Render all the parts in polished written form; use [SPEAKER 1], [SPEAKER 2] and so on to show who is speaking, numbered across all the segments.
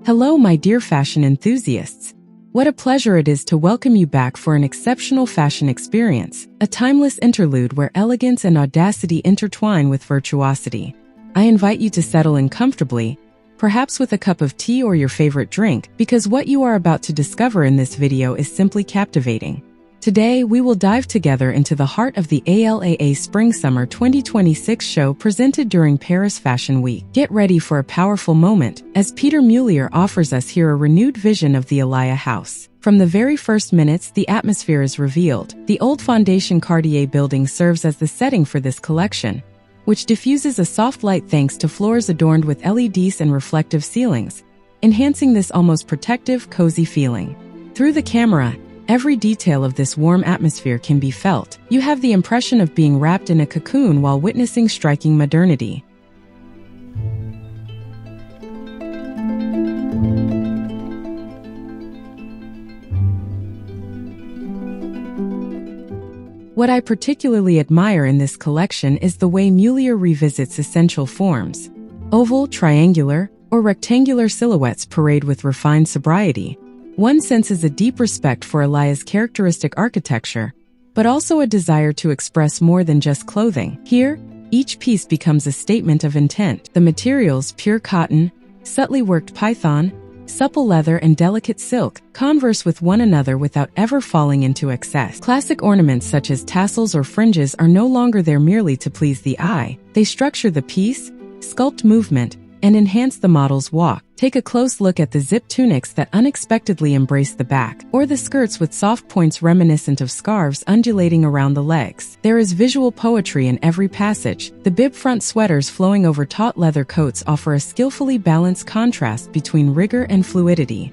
[SPEAKER 1] Hello, my dear fashion enthusiasts. What a pleasure it is to welcome you back for an exceptional fashion experience, a timeless interlude where elegance and audacity intertwine with virtuosity. I invite you to settle in comfortably, perhaps with a cup of tea or your favorite drink, because what you are about to discover in this video is simply captivating. Today, we will dive together into the heart of the ALAIA Spring-Summer 2026 show presented during Paris Fashion Week. Get ready for a powerful moment, as Pieter Mulier offers us here a renewed vision of the Alaia house. From the very first minutes, the atmosphere is revealed. The old Fondation Cartier building serves as the setting for this collection, which diffuses a soft light thanks to floors adorned with LEDs and reflective ceilings, enhancing this almost protective, cozy feeling. Through the camera, every detail of this warm atmosphere can be felt. You have the impression of being wrapped in a cocoon while witnessing striking modernity. What I particularly admire in this collection is the way Mulier revisits essential forms. Oval, triangular, or rectangular silhouettes parade with refined sobriety. One senses a deep respect for Alaia's characteristic architecture, but also a desire to express more than just clothing. Here, each piece becomes a statement of intent. The materials, pure cotton, subtly worked python, supple leather, and delicate silk, converse with one another without ever falling into excess. Classic ornaments such as tassels or fringes are no longer there merely to please the eye. They structure the piece, sculpt movement, and enhance the model's walk. Take a close look at the zip tunics that unexpectedly embrace the back, or the skirts with soft points reminiscent of scarves undulating around the legs. There is visual poetry in every passage. The bib front sweaters flowing over taut leather coats offer a skillfully balanced contrast between rigor and fluidity.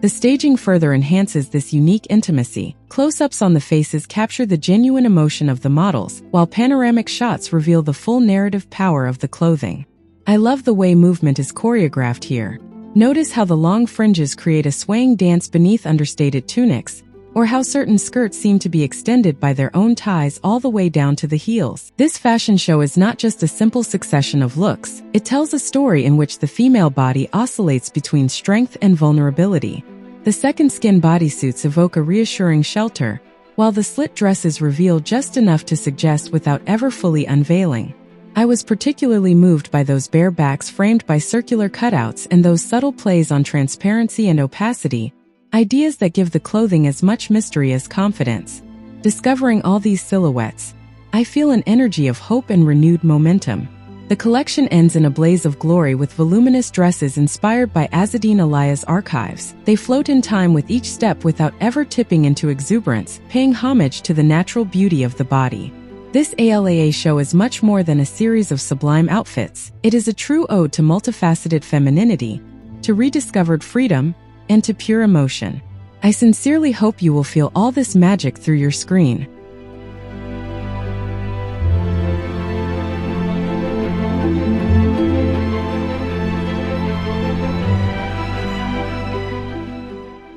[SPEAKER 1] The staging further enhances this unique intimacy. Close-ups on the faces capture the genuine emotion of the models, while panoramic shots reveal the full narrative power of the clothing. I love the way movement is choreographed here. Notice how the long fringes create a swaying dance beneath understated tunics, or how certain skirts seem to be extended by their own ties all the way down to the heels. This fashion show is not just a simple succession of looks. It tells a story in which the female body oscillates between strength and vulnerability. The second skin bodysuits evoke a reassuring shelter, while the slit dresses reveal just enough to suggest without ever fully unveiling. I was particularly moved by those bare backs framed by circular cutouts and those subtle plays on transparency and opacity, ideas that give the clothing as much mystery as confidence. Discovering all these silhouettes, I feel an energy of hope and renewed momentum. The collection ends in a blaze of glory with voluminous dresses inspired by Azzedine Alaia's archives. They float in time with each step without ever tipping into exuberance, paying homage to the natural beauty of the body. This ALAIA show is much more than a series of sublime outfits. It is a true ode to multifaceted femininity, to rediscovered freedom, and to pure emotion. I sincerely hope you will feel all this magic through your screen.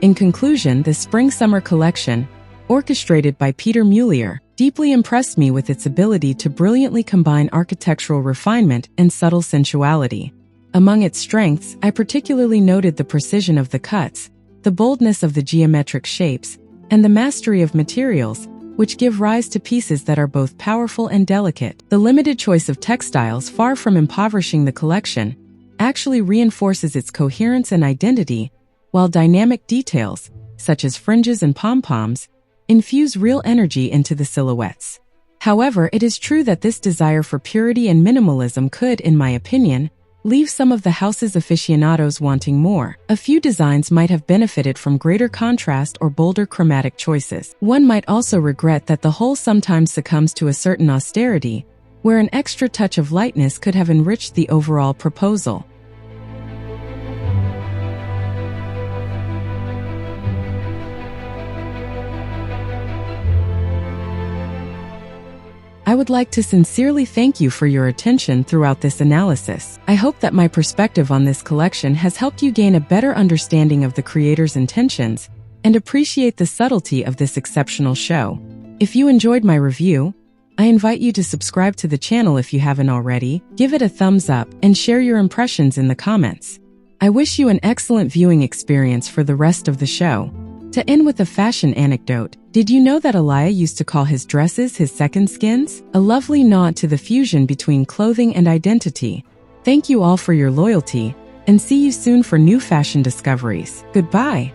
[SPEAKER 1] In conclusion, the Spring-Summer collection, orchestrated by Pieter Mulier, deeply impressed me with its ability to brilliantly combine architectural refinement and subtle sensuality. Among its strengths, I particularly noted the precision of the cuts, the boldness of the geometric shapes, and the mastery of materials, which give rise to pieces that are both powerful and delicate. The limited choice of textiles, far from impoverishing the collection, actually reinforces its coherence and identity, while dynamic details, such as fringes and pom-poms, infuse real energy into the silhouettes. However, it is true that this desire for purity and minimalism could, in my opinion, leave some of the house's aficionados wanting more. A few designs might have benefited from greater contrast or bolder chromatic choices. One might also regret that the whole sometimes succumbs to a certain austerity, where an extra touch of lightness could have enriched the overall proposal. I would like to sincerely thank you for your attention throughout this analysis. I hope that my perspective on this collection has helped you gain a better understanding of the creator's intentions and appreciate the subtlety of this exceptional show. If you enjoyed my review, I invite you to subscribe to the channel if you haven't already, give it a thumbs up, and share your impressions in the comments. I wish you an excellent viewing experience for the rest of the show. To end with a fashion anecdote, did you know that Alaia used to call his dresses his second skins? A lovely nod to the fusion between clothing and identity. Thank you all for your loyalty, and see you soon for new fashion discoveries. Goodbye.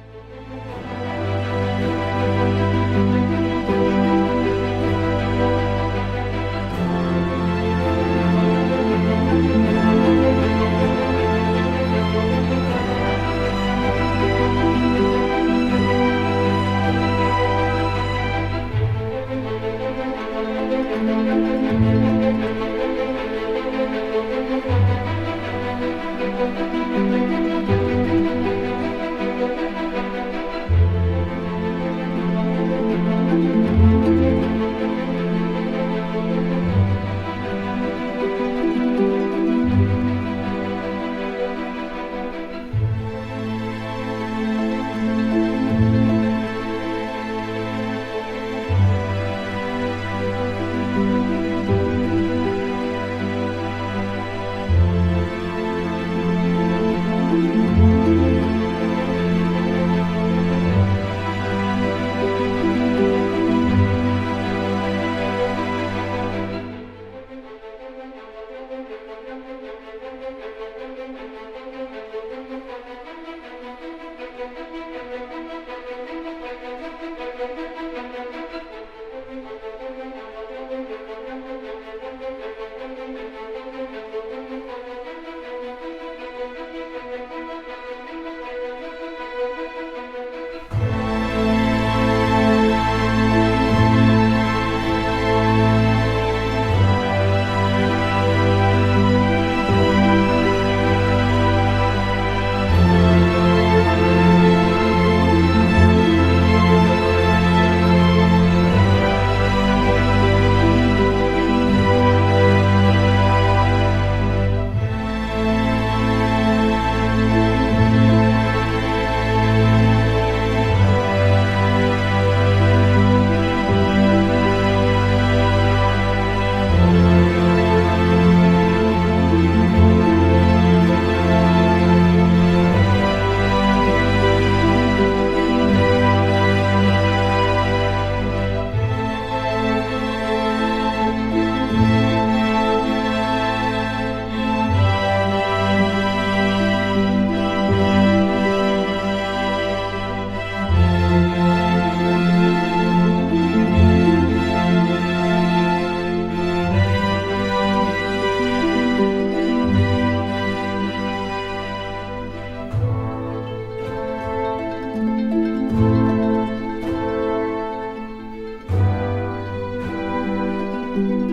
[SPEAKER 2] Thank you.